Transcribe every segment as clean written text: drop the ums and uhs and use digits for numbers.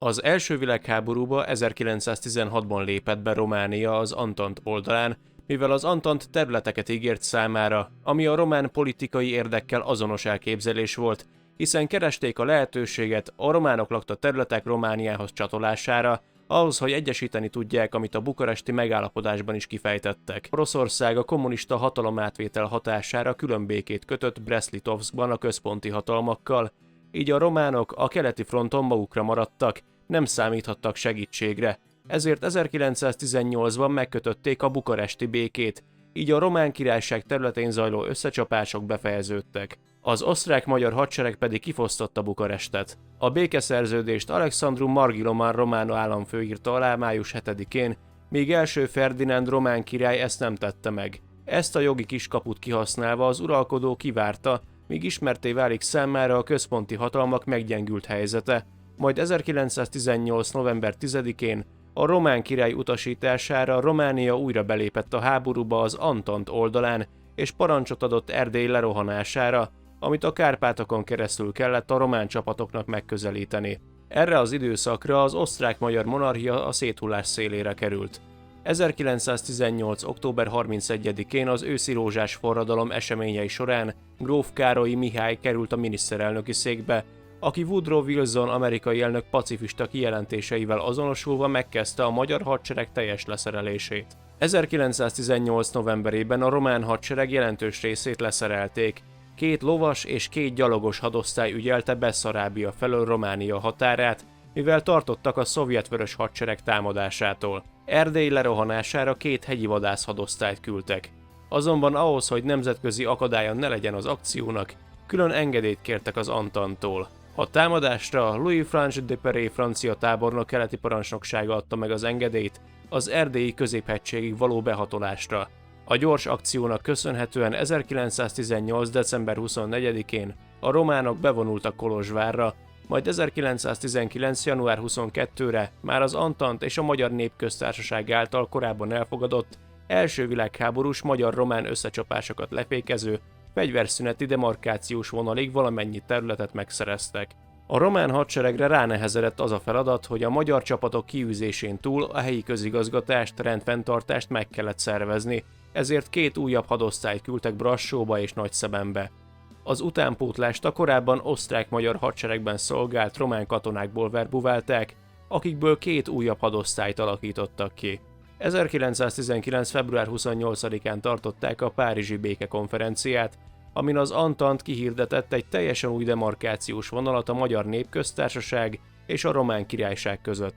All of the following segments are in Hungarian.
Az első világháborúba 1916-ban lépett be Románia az Antant oldalán, mivel az Antant területeket ígért számára, ami a román politikai érdekkel azonos elképzelés volt, hiszen keresték a lehetőséget a románok lakta területek Romániához csatolására, ahhoz, hogy egyesíteni tudják, amit a bukaresti megállapodásban is kifejtettek. Oroszország a kommunista hatalomátvétel hatására külön békét kötött Brest-Litovskban a központi hatalmakkal, így a románok a keleti fronton magukra maradtak, nem számíthattak segítségre, ezért 1918-ban megkötötték a bukaresti békét, így a Román Királyság területén zajló összecsapások befejeződtek. Az osztrák-magyar hadsereg pedig kifosztotta Bukarestet. A békeszerződést Alexandru Marghiloman román államfő írta alá május 7-én, míg első Ferdinánd román király ezt nem tette meg. Ezt a jogi kiskaput kihasználva az uralkodó kivárta, míg ismertté válik számára a központi hatalmak meggyengült helyzete, majd 1918. november 10-én a román király utasítására Románia újra belépett a háborúba az Antant oldalán, és parancsot adott Erdély lerohanására, amit a Kárpátokon keresztül kellett a román csapatoknak megközelíteni. Erre az időszakra az osztrák-magyar monarchia a széthullás szélére került. 1918. október 31-én az őszi rózsás forradalom eseményei során gróf Károlyi Mihály került a miniszterelnöki székbe, aki Woodrow Wilson amerikai elnök pacifista kijelentéseivel azonosulva megkezdte a magyar hadsereg teljes leszerelését. 1918. novemberében a román hadsereg jelentős részét leszerelték. 2 lovas és 2 gyalogos hadosztály ügyelte Besszarábia felől Románia határát, mivel tartottak a szovjet vörös hadsereg támadásától. Erdély lerohanására 2 hegyi vadászhadosztályt küldtek. Azonban ahhoz, hogy nemzetközi akadálya ne legyen az akciónak, külön engedélyt kértek az Antanttól. A támadásra Louis-Franche de Perret francia tábornok keleti parancsnoksága adta meg az engedélyt az erdélyi középhegységig való behatolásra. A gyors akciónak köszönhetően 1918. december 24-én a románok bevonultak Kolozsvárra, majd 1919. január 22-re már az Antant és a Magyar Népköztársaság által korábban elfogadott első világháborús magyar-román összecsapásokat lefékező fegyverszüneti demarkációs vonalig valamennyi területet megszereztek. A román hadseregre ránehezedett az a feladat, hogy a magyar csapatok kiűzésén túl a helyi közigazgatást, rendfenntartást meg kellett szervezni, ezért 2 újabb hadosztályt küldtek Brassóba és Nagyszebenbe. Az utánpótlást a korábban osztrák-magyar hadseregben szolgált román katonákból verbuválták, akikből 2 újabb hadosztályt alakítottak ki. 1919. február 28-án tartották a Párizsi békekonferenciát, amin az Antant kihirdetett egy teljesen új demarkációs vonalat a Magyar Népköztársaság és a Román Királyság között.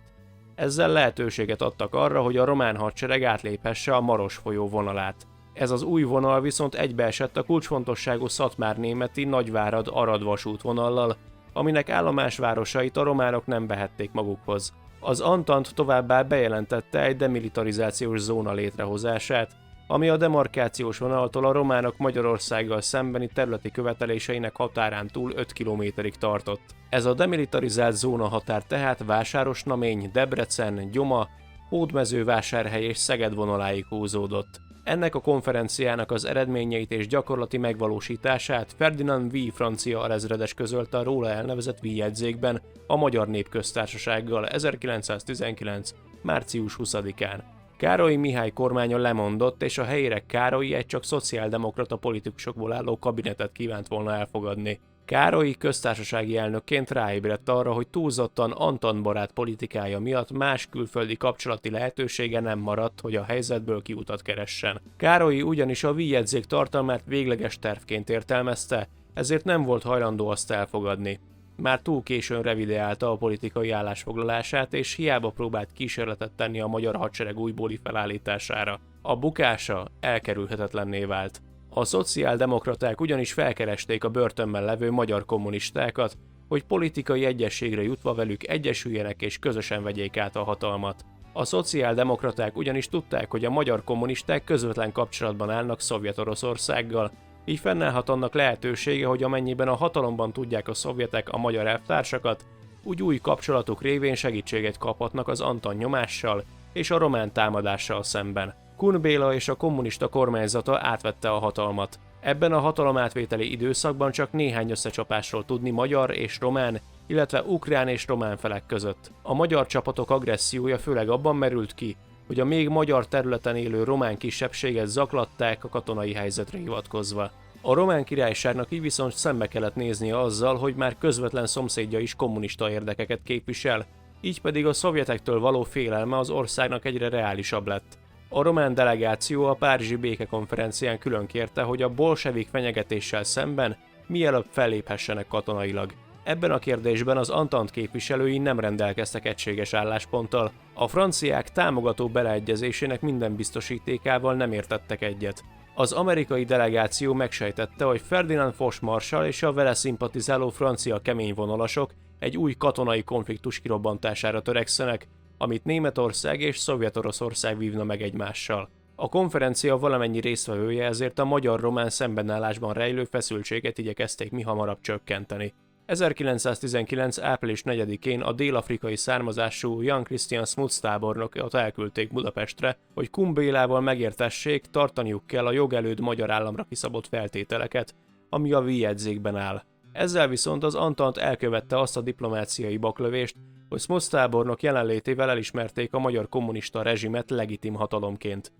Ezzel lehetőséget adtak arra, hogy a román hadsereg átléphesse a Maros folyó vonalát. Ez az új vonal viszont egybeesett a kulcsfontosságú szatmárnémeti Nagyvárad-Arad vasútvonallal, aminek állomásvárosait a románok nem vehették magukhoz. Az Antant továbbá bejelentette egy demilitarizációs zóna létrehozását, ami a demarkációs vonaltól a románok Magyarországgal szembeni területi követeléseinek határán túl 5 kilométerig tartott. Ez a demilitarizált zóna határ tehát Vásárosnamény, Debrecen, Gyoma, Hódmezővásárhely és Szeged vonaláig húzódott. Ennek a konferenciának az eredményeit és gyakorlati megvalósítását Ferdinand V. francia alezredes közölte a róla elnevezett V-jegyzékben a Magyar Népköztársasággal 1919. március 20-án. Károlyi Mihály kormánya lemondott, és a helyére Károlyi egy csak szociáldemokrata politikusokból álló kabinetet kívánt volna elfogadni. Károlyi köztársasági elnökként ráébredt arra, hogy túlzottan antantbarát politikája miatt más külföldi kapcsolati lehetősége nem maradt, hogy a helyzetből kiutat keressen. Károlyi ugyanis a V-jegyzék tartalmát végleges tervként értelmezte, ezért nem volt hajlandó azt elfogadni. Már túl későn revideálta a politikai állásfoglalását, és hiába próbált kísérletet tenni a magyar hadsereg újbóli felállítására. A bukása elkerülhetetlenné vált. A szociáldemokraták ugyanis felkeresték a börtönben levő magyar kommunistákat, hogy politikai egyességre jutva velük egyesüljenek és közösen vegyék át a hatalmat. A szociáldemokraták ugyanis tudták, hogy a magyar kommunisták közvetlen kapcsolatban állnak Szovjet-Oroszországgal, így fennállhat annak lehetősége, hogy amennyiben a hatalomban tudják a szovjetek a magyar elvtársakat, úgy új kapcsolatuk révén segítséget kaphatnak az Antant nyomással és a román támadással szemben. Kun Béla és a kommunista kormányzata átvette a hatalmat. Ebben a hatalomátvételi időszakban csak néhány összecsapásról tudni magyar és román, illetve ukrán és román felek között. A magyar csapatok agressziója főleg abban merült ki, hogy a még magyar területen élő román kisebbséget zaklatták a katonai helyzetre hivatkozva. A Román Királyságnak így viszont szembe kellett néznie azzal, hogy már közvetlen szomszédja is kommunista érdekeket képvisel, így pedig a szovjetektől való félelme az országnak egyre reálisabb lett. A román delegáció a párizsi békekonferencián külön kérte, hogy a bolsevik fenyegetéssel szemben mielőbb felléphessenek katonailag. Ebben a kérdésben az Antant képviselői nem rendelkeztek egységes állásponttal, a franciák támogató beleegyezésének minden biztosítékával nem értettek egyet. Az amerikai delegáció megsejtette, hogy Ferdinand Foch marsall és a vele szimpatizáló francia keményvonalasok egy új katonai konfliktus kirobbantására törekszenek, amit Németország és Szovjet-Oroszország vívna meg egymással. A konferencia valamennyi résztvevője ezért a magyar-román szembenállásban rejlő feszültséget igyekezték mihamarabb csökkenteni. 1919. április 4-én a dél-afrikai származású Jan Christian Smuts tábornokot elküldték Budapestre, hogy Kun Bélával megértessék, tartaniuk kell a jogelőd magyar államra kiszabott feltételeket, ami a víjegyzékben áll. Ezzel viszont az Antant elkövette azt a diplomáciai baklövést, hogy Smuts tábornok jelenlétével elismerték a magyar kommunista rezsimet legitim hatalomként.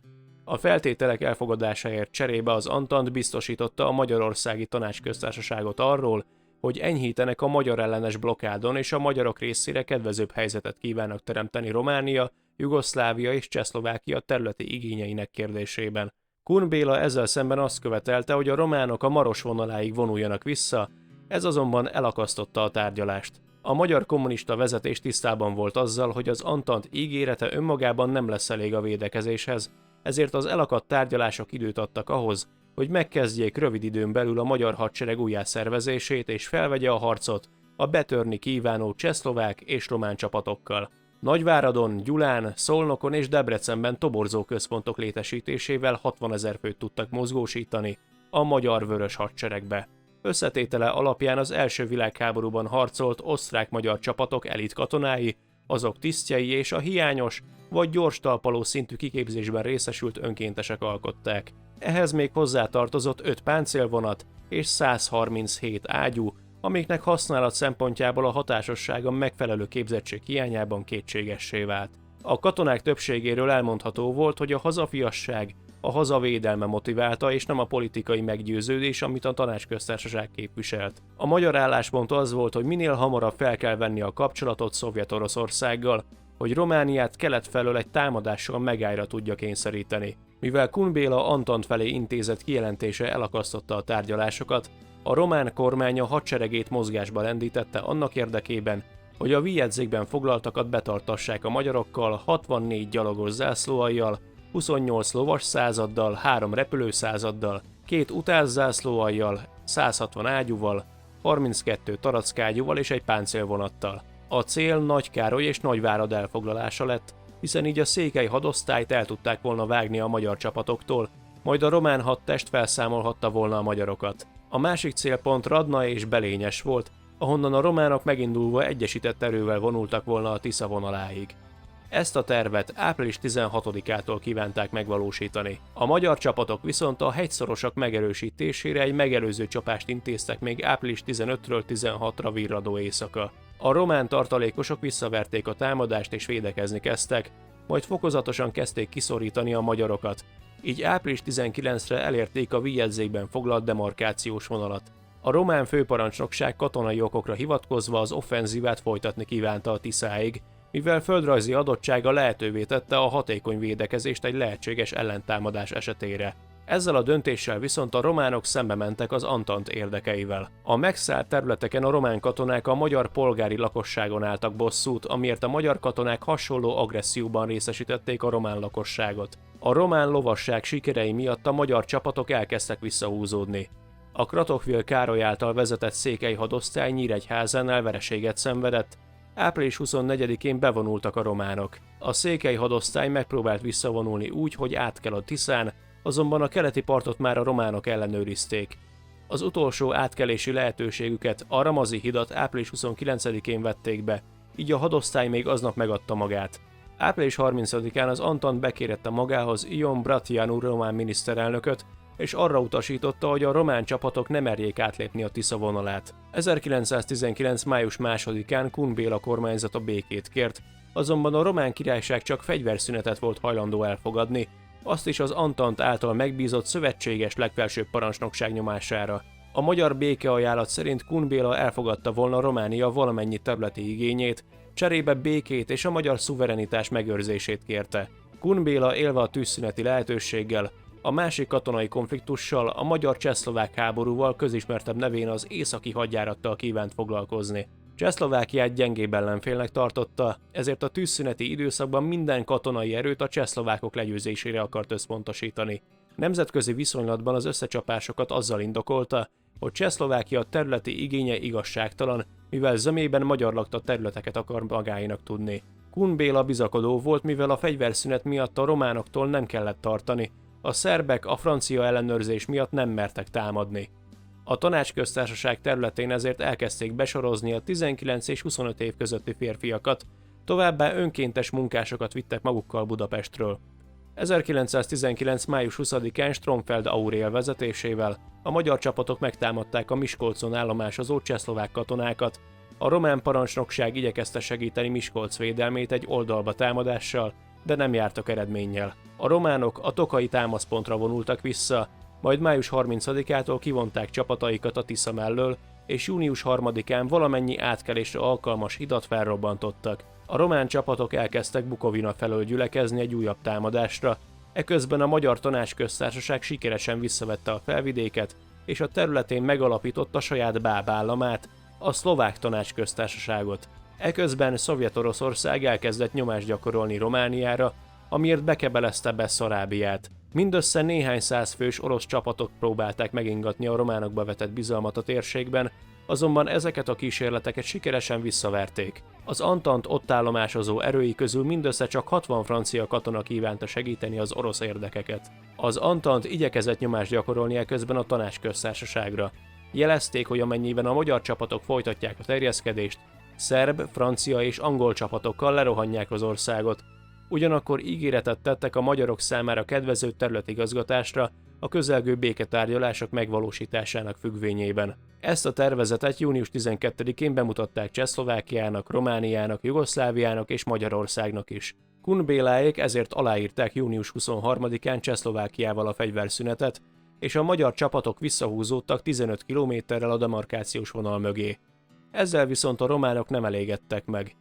A feltételek elfogadásáért cserébe az Antant biztosította a Magyarországi Tanácsköztársaságot arról, hogy enyhítenek a magyar ellenes blokádon és a magyarok részére kedvezőbb helyzetet kívánnak teremteni Románia, Jugoszlávia és Csehszlovákia területi igényeinek kérdésében. Kun Béla ezzel szemben azt követelte, hogy a románok a Maros vonaláig vonuljanak vissza, ez azonban elakasztotta a tárgyalást. A magyar kommunista vezetés tisztában volt azzal, hogy az Antant ígérete önmagában nem lesz elég a védekezéshez, ezért az elakadt tárgyalások időt adtak ahhoz, hogy megkezdjék rövid időn belül a magyar hadsereg újjászervezését és felvegye a harcot a betörni kívánó csehszlovák és román csapatokkal. Nagyváradon, Gyulán, Szolnokon és Debrecenben toborzó központok létesítésével 60 000 főt tudtak mozgósítani a magyar vörös hadseregbe. Összetétele alapján az első világháborúban harcolt osztrák-magyar csapatok elit katonái, azok tisztjei és a hiányos vagy gyors talpaló szintű kiképzésben részesült önkéntesek alkották. Ehhez még hozzátartozott 5 páncélvonat és 137 ágyú, amiknek használat szempontjából a hatásossága megfelelő képzettség hiányában kétségessé vált. A katonák többségéről elmondható volt, hogy a hazafiasság a hazavédelme motiválta, és nem a politikai meggyőződés, amit a Tanácsköztársaság képviselt. A magyar álláspont az volt, hogy minél hamarabb fel kell venni a kapcsolatot Szovjet-Oroszországgal, hogy Romániát kelet felől egy támadással megállra tudja kényszeríteni. Mivel Kun Béla Antant felé intézett kijelentése elakasztotta a tárgyalásokat, a román kormány a hadseregét mozgásba lendítette annak érdekében, hogy a víjegyzékben foglaltakat betartassák a magyarokkal 64 gyalogos zászlóallyal, 28 lovas századdal, 3 repülőszázaddal, 2 utánzászlóallyal, 160 ágyúval, 32 tarackágyúval és egy páncélvonattal. A cél Nagykároly és Nagyvárad elfoglalása lett, hiszen így a székely hadosztályt el tudták volna vágni a magyar csapatoktól, majd a román hadtest felszámolhatta volna a magyarokat. A másik célpont Radna és Belényes volt, ahonnan a románok megindulva egyesített erővel vonultak volna a Tisza vonaláig. Ezt a tervet április 16-ától kívánták megvalósítani. A magyar csapatok viszont a hegyszorosok megerősítésére egy megelőző csapást intéztek még április 15-ről 16-ra virradó éjszaka. A román tartalékosok visszaverték a támadást és védekezni kezdtek, majd fokozatosan kezdték kiszorítani a magyarokat, így április 19-re elérték a víjegyzékben foglalt demarkációs vonalat. A román főparancsnokság katonai okokra hivatkozva az offenzívát folytatni kívánta a Tiszáig, mivel földrajzi adottsága lehetővé tette a hatékony védekezést egy lehetséges ellentámadás esetére. Ezzel a döntéssel viszont a románok szembe mentek az Antant érdekeivel. A megszállt területeken a román katonák a magyar polgári lakosságon álltak bosszút, amiért a magyar katonák hasonló agresszióban részesítették a román lakosságot. A román lovasság sikerei miatt a magyar csapatok elkezdtek visszahúzódni. A Kratochwil Károly által vezetett székely hadosztály Nyíregyházánál vereséget szenvedett, április 24-én bevonultak a románok. A székely hadosztály megpróbált visszavonulni úgy, hogy átkel a Tiszán, azonban a keleti partot már a románok ellenőrizték. Az utolsó átkelési lehetőségüket, a Ramazi hidat április 29-én vették be, így a hadosztály még aznap megadta magát. Április 30-án az Antant bekérette magához Ion Brătianu román miniszterelnököt, és arra utasította, hogy a román csapatok ne merjék átlépni a Tisza vonalát. 1919. május 2-án Kun Béla kormányzata békét kért, azonban a Román Királyság csak fegyverszünetet volt hajlandó elfogadni, azt is az Antant által megbízott szövetséges legfelsőbb parancsnokság nyomására. A magyar békeajánlat szerint Kun Béla elfogadta volna Románia valamennyi területi igényét, cserébe békét és a magyar szuverenitás megőrzését kérte. Kun Béla élve a tűzszüneti lehetőséggel, a másik katonai konfliktussal, a magyar-csehszlovák háborúval közismertebb nevén az északi hadjárattal kívánt foglalkozni. Csehszlovákiát gyengébb ellenfélnek tartotta, ezért a tűzszüneti időszakban minden katonai erőt a csehszlovákok legyőzésére akart összpontosítani. Nemzetközi viszonylatban az összecsapásokat azzal indokolta, hogy Csehszlovákia területi igénye igazságtalan, mivel zömében magyar lakta területeket akar magáénak tudni. Kun Béla bizakodó volt, mivel a fegyverszünet miatt a románoktól nem kellett tartani, a szerbek a francia ellenőrzés miatt nem mertek támadni. A Tanácsköztársaság területén ezért elkezdték besorozni a 19 és 25 év közötti férfiakat, továbbá önkéntes munkásokat vittek magukkal Budapestről. 1919. május 20-án Stromfeld Aurél vezetésével a magyar csapatok megtámadták a Miskolcon állomásozó csehszlovák katonákat, a román parancsnokság igyekezte segíteni Miskolc védelmét egy oldalba támadással, de nem jártak eredménnyel. A románok a tokai támaszpontra vonultak vissza, majd május 30-ától kivonták csapataikat a Tisza mellől, és június 3-án valamennyi átkelésre alkalmas hidat felrobbantottak. A román csapatok elkezdtek Bukovina felől gyülekezni egy újabb támadásra, eközben a Magyar Tanácsköztársaság sikeresen visszavette a felvidéket, és a területén megalapította saját bábállamát, a Szlovák Tanácsköztársaságot. Eközben Szovjet-Oroszország elkezdett nyomást gyakorolni Romániára, amiért bekebelezte Besszarábiát. Mindössze néhány száz fős orosz csapatok próbálták megingatni a románokba vetett bizalmat a térségben, azonban ezeket a kísérleteket sikeresen visszaverték. Az Antant ott állomásozó erői közül mindössze csak 60 francia katona kívánta segíteni az orosz érdekeket. Az Antant igyekezett nyomást gyakorolni eközben a Tanácsköztársaságra. Jelezték, hogy amennyiben a magyar csapatok folytatják a terjeszkedést, szerb, francia és angol csapatokkal lerohanják az országot. Ugyanakkor ígéretet tettek a magyarok számára kedvező területigazgatásra a közelgő béketárgyalások megvalósításának függvényében. Ezt a tervezetet június 12-én bemutatták Csehszlovákiának, Romániának, Jugoszláviának és Magyarországnak is. Kun Béláék ezért aláírták június 23-án Csehszlovákiával a fegyverszünetet, és a magyar csapatok visszahúzódtak 15 kilométerrel a demarkációs vonal mögé. Ezzel viszont a románok nem elégedtek meg.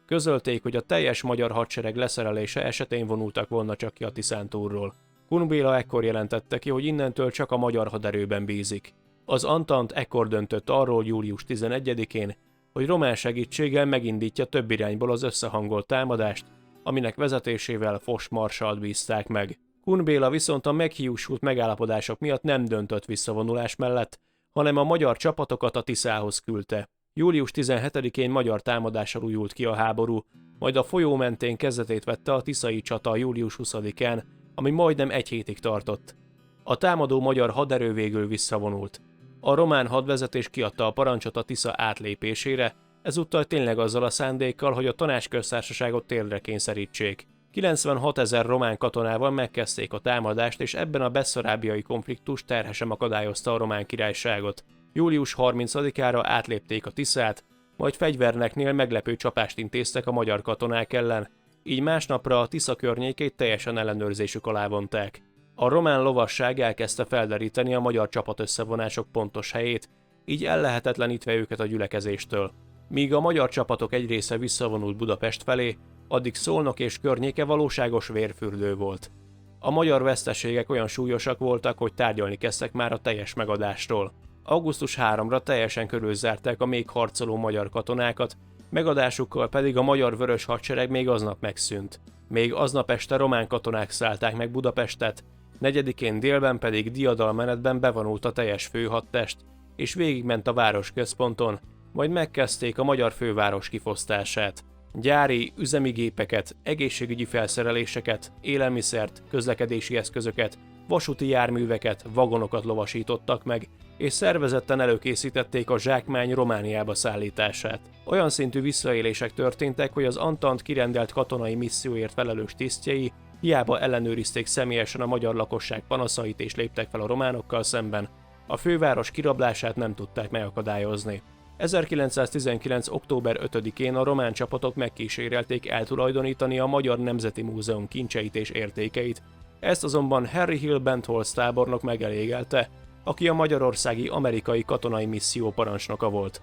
Közölték, hogy a teljes magyar hadsereg leszerelése esetén vonultak volna csak ki a Tiszántúlról. Kun Béla ekkor jelentette ki, hogy innentől csak a magyar haderőben bízik. Az Antant ekkor döntött arról július 11-én, hogy román segítséggel megindítja több irányból az összehangolt támadást, aminek vezetésével Foch marsallt bízták meg. Kun Béla viszont a meghiúsult megállapodások miatt nem döntött visszavonulás mellett, hanem a magyar csapatokat a Tiszához küldte. Július 17-én magyar támadással újult ki a háború, majd a folyó mentén kezdetét vette a tiszai csata július 20-án, ami majdnem egy hétig tartott. A támadó magyar haderő végül visszavonult. A román hadvezetés kiadta a parancsot a Tisza átlépésére, ezúttal tényleg azzal a szándékkal, hogy a Tanácsköztársaságot térdre kényszerítsék. 96 000 román katonával megkezdték a támadást, és ebben a besszarábiai konfliktus terhesen akadályozta a Román Királyságot. Július 30-ára átlépték a Tiszát, majd fegyverneknél meglepő csapást intéztek a magyar katonák ellen, így másnapra a Tisza környékét teljesen ellenőrzésük alá vonták. A román lovasság elkezdte felderíteni a magyar csapatösszevonások pontos helyét, így ellehetetlenítve őket a gyülekezéstől. Míg a magyar csapatok egy része visszavonult Budapest felé, addig Szolnok és környéke valóságos vérfürdő volt. A magyar veszteségek olyan súlyosak voltak, hogy tárgyalni kezdtek már a teljes megadásról. Augusztus 3-ra teljesen körülzárták a még harcoló magyar katonákat, megadásukkal pedig a magyar vörös hadsereg még aznap megszűnt. Még aznap este román katonák szállták meg Budapestet, 4-én délben pedig diadalmenetben bevonult a teljes főhadtest, és végigment a városközponton, majd megkezdték a magyar főváros kifosztását. Gyári, üzemi gépeket, egészségügyi felszereléseket, élelmiszert, közlekedési eszközöket, vasúti járműveket, vagonokat lovasítottak meg, és szervezetten előkészítették a zsákmány Romániába szállítását. Olyan szintű visszaélések történtek, hogy az Antant kirendelt katonai misszióért felelős tisztjei Hiába ellenőrizték személyesen a magyar lakosság panaszait és léptek fel a románokkal szemben, a főváros kirablását nem tudták megakadályozni. 1919. október 5-én a román csapatok megkísérelték eltulajdonítani a Magyar Nemzeti Múzeum kincseit és értékeit, ezt azonban Harry Hill Bentholz tábornok megelégelte, aki a magyarországi amerikai katonai misszió parancsnoka volt.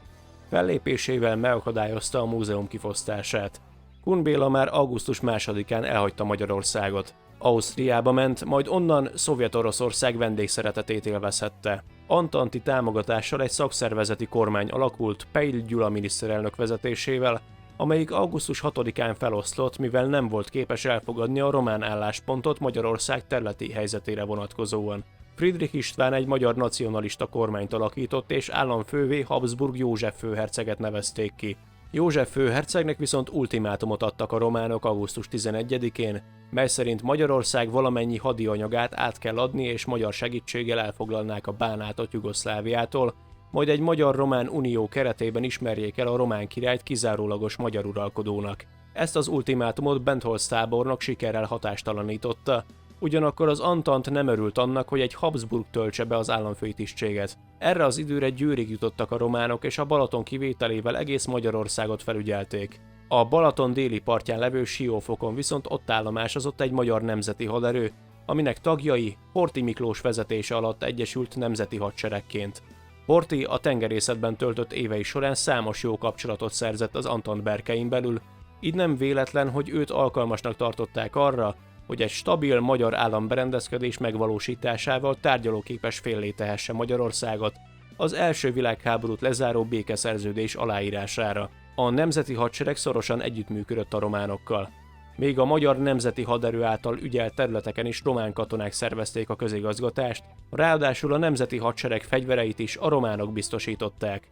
Fellépésével megakadályozta a múzeum kifosztását. Kun Béla már augusztus 2-án elhagyta Magyarországot. Ausztriába ment, majd onnan Szovjet-Oroszország vendégszeretetét élvezhette. Antanti támogatással egy szakszervezeti kormány alakult Peil Gyula miniszterelnök vezetésével, amelyik augusztus 6-án feloszlott, mivel nem volt képes elfogadni a román álláspontot Magyarország területi helyzetére vonatkozóan. Friedrich István egy magyar nacionalista kormányt alakított, és államfővé Habsburg József főherceget nevezték ki. József főhercegnek viszont ultimátumot adtak a románok augusztus 11-én, mely szerint Magyarország valamennyi hadianyagát át kell adni, és magyar segítséggel elfoglalnák a Bánátot Jugoszláviától, majd egy magyar-román unió keretében ismerjék el a román királyt kizárólagos magyar uralkodónak. Ezt az ultimátumot Bentholz tábornok sikerrel hatástalanította, ugyanakkor az Antant nem örült annak, hogy egy Habsburg töltse be az államfői tisztséget. Erre az időre Győrig jutottak a románok, és a Balaton kivételével egész Magyarországot felügyelték. A Balaton déli partján levő Siófokon viszont ott állomásozott egy magyar nemzeti haderő, aminek tagjai Horthy Miklós vezetése alatt egyesült nemzeti hadseregként. Horthy a tengerészetben töltött évei során számos jó kapcsolatot szerzett az Antant berkein belül, így nem véletlen, hogy őt alkalmasnak tartották arra, hogy egy stabil magyar államberendezkedés megvalósításával tárgyalóképes féllé tehesse Magyarországot az első világháborút lezáró békeszerződés aláírására. A nemzeti hadsereg szorosan együttműködött a románokkal. Még a magyar nemzeti haderő által ügyelt területeken is román katonák szervezték a közigazgatást, ráadásul a nemzeti hadsereg fegyvereit is a románok biztosították.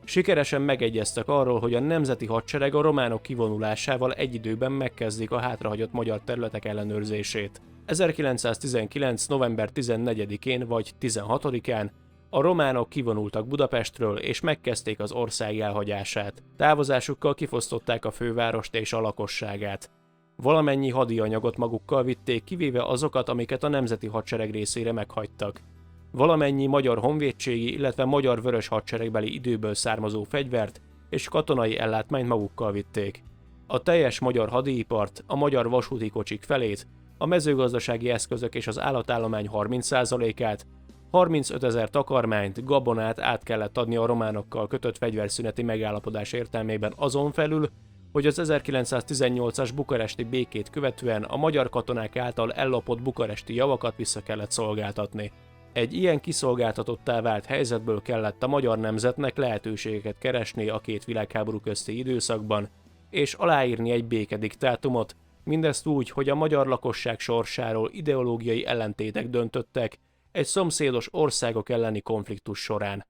Sikeresen megegyeztek arról, hogy a nemzeti hadsereg a románok kivonulásával egy időben megkezdik a hátrahagyott magyar területek ellenőrzését. 1919. november 14-én vagy 16-án a románok kivonultak Budapestről és megkezdték az ország elhagyását. Távozásukkal kifosztották a fővárost és a lakosságát. Valamennyi hadianyagot magukkal vitték, kivéve azokat, amiket a nemzeti hadsereg részére meghagytak. Valamennyi magyar honvédségi, illetve magyar vörös hadseregbeli időből származó fegyvert és katonai ellátmányt magukkal vitték. A teljes magyar hadipart, a magyar vasúti kocsik felét, a mezőgazdasági eszközök és az állatállomány 30%-át, 35 000 takarmányt, gabonát át kellett adni a románokkal kötött fegyverszüneti megállapodás értelmében, azon felül, hogy az 1918-as bukaresti békét követően a magyar katonák által ellopott bukaresti javakat vissza kellett szolgáltatni. Egy ilyen kiszolgáltatottá vált helyzetből kellett a magyar nemzetnek lehetőségeket keresni a két világháború közti időszakban, és aláírni egy békediktátumot, mindezt úgy, hogy a magyar lakosság sorsáról ideológiai ellentétek döntöttek egy szomszédos országok elleni konfliktus során.